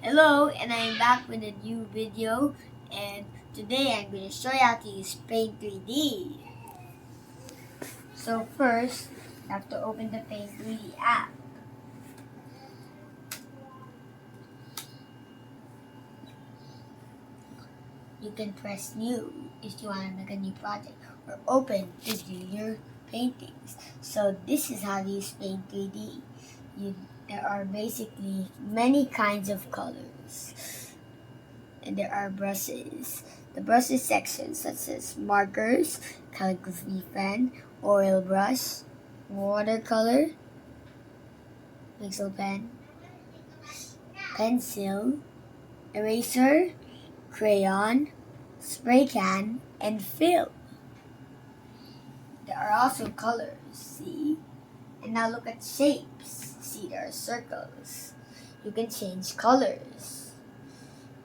Hello, and I'm back with a new video, and today I'm going to show you how to use Paint 3D. So first, you have to open the Paint 3D app. You can press New if you want to make a new project, or Open to do your paintings. So this is how to use Paint 3D. There are basically many kinds of colors. And there are brushes. The brushes section such as markers, calligraphy pen, oil brush, watercolor, pixel pen, pencil, eraser, crayon, spray can, and fill. There are also colors, see? And now look at shapes. See, there are circles. You can change colors.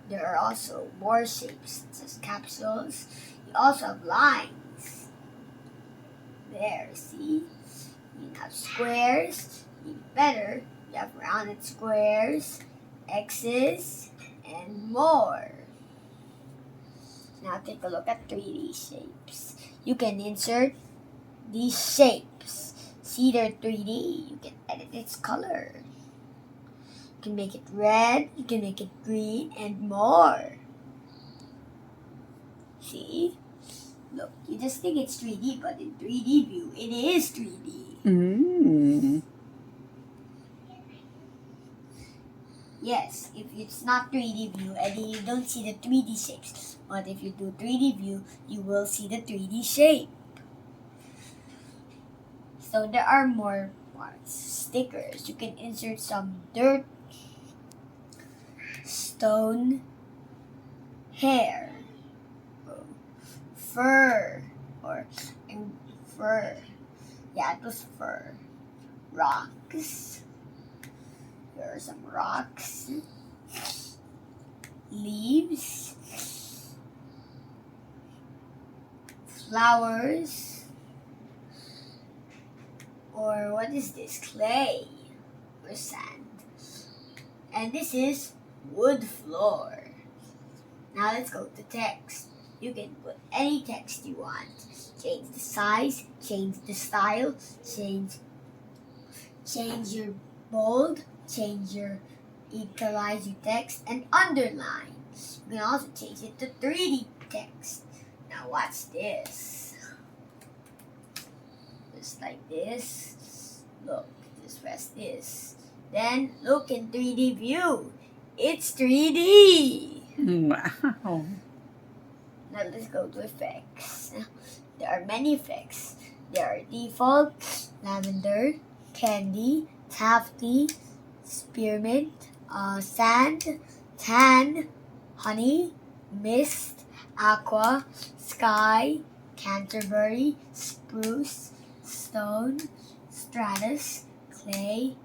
There are also more shapes, such as capsules. You also have lines. There, see? You have squares. Even better, you have rounded squares, X's, and more. Now take a look at 3D shapes. You can insert these shapes. See, they're 3D. You can edit its color. You can make it red, you can make it green, and more. See? Look, you just think it's 3D, but in 3D view, it is 3D. Yes, if it's not 3D view, and you don't see the 3D shapes. But if you do 3D view, you will see the 3D shape. So there are more parts. Stickers. You can insert some dirt, stone, hair, fur, or fur. Yeah, it was fur. Rocks. There are some rocks. Leaves. Flowers. Or what is this? Clay or sand. And this is wood floor. Now let's go to text. You can put any text you want. Change the size, change the style, change your bold, change your italize your text, and underline. You can also change it to 3D text. Now watch this. Just like this. Look, just press this. Then look in 3D view. It's 3D. Wow. Now let's go to effects. There are many effects. There are default, lavender, candy, taffy, spearmint, sand, tan, honey, mist, aqua, sky, Canterbury, spruce, stone, stratus, clay.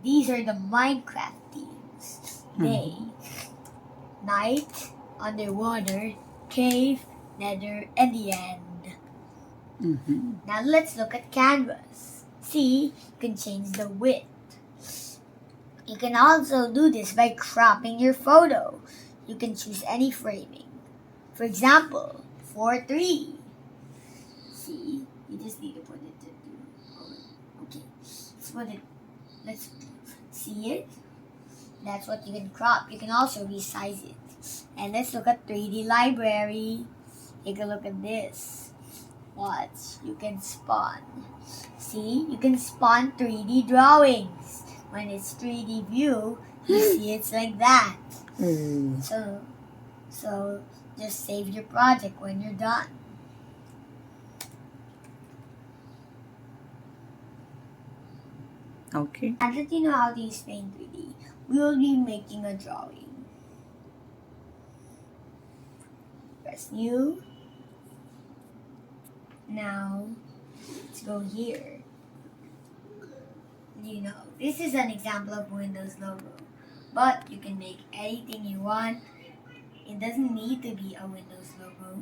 These are the Minecraft themes. Day, night, underwater, cave, nether, and the end. Now let's look at canvas. See, you can change the width. You can also do this by cropping your photo. You can choose any framing. For example, 4:3. See, you just need to put it to okay. Let's put it. Let's see it. That's what you can crop. You can also resize it. And let's look at 3D library. Take a look at this. Watch. You can spawn. See, you can spawn 3D drawings. When it's 3D view, you see it's like that. So just save your project when you're done. Okay. Now that you know how to use Paint 3D, we will be making a drawing. Press New. Now, let's go here. You know, this is an example of Windows logo, but you can make anything you want. It doesn't need to be a Windows logo.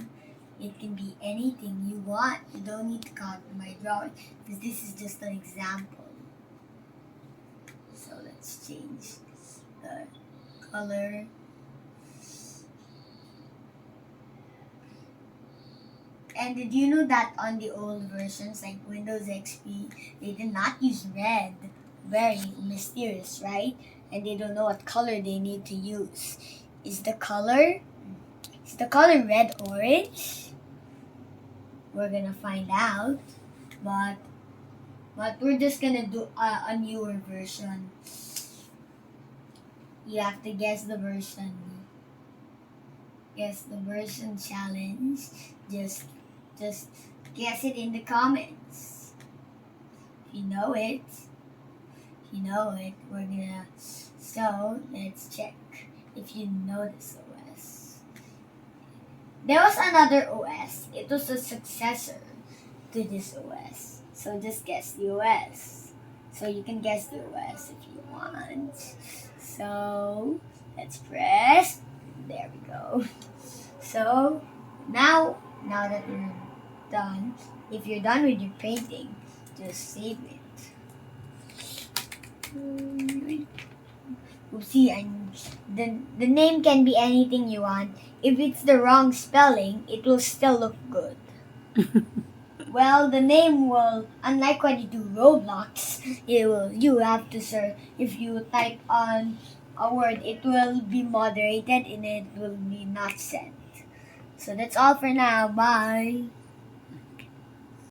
It can be anything you want. You don't need to copy my drawing because this is just an example. So let's change the color. And did you know that on the old versions like Windows XP, they did not use red? Very mysterious, right? And they don't know what color they need to use. Is the color red orange? We're gonna find out, but we're just gonna do a newer version. You have to guess the version. Guess the version challenge. Just guess it in the comments. If you know it, we're gonna. So let's check if you know this OS. There was another OS. It was a successor to this OS. So just guess the OS. So you can guess the OS if you want. So let's press. There we go. So now that we're done, if you're done with your painting, just save it. Oopsie, the name can be anything you want. If it's the wrong spelling, it will still look good. Well, the name will, unlike when you do Roblox, you have to search. If you type on a word, it will be moderated and it will be not sent. So that's all for now. Bye.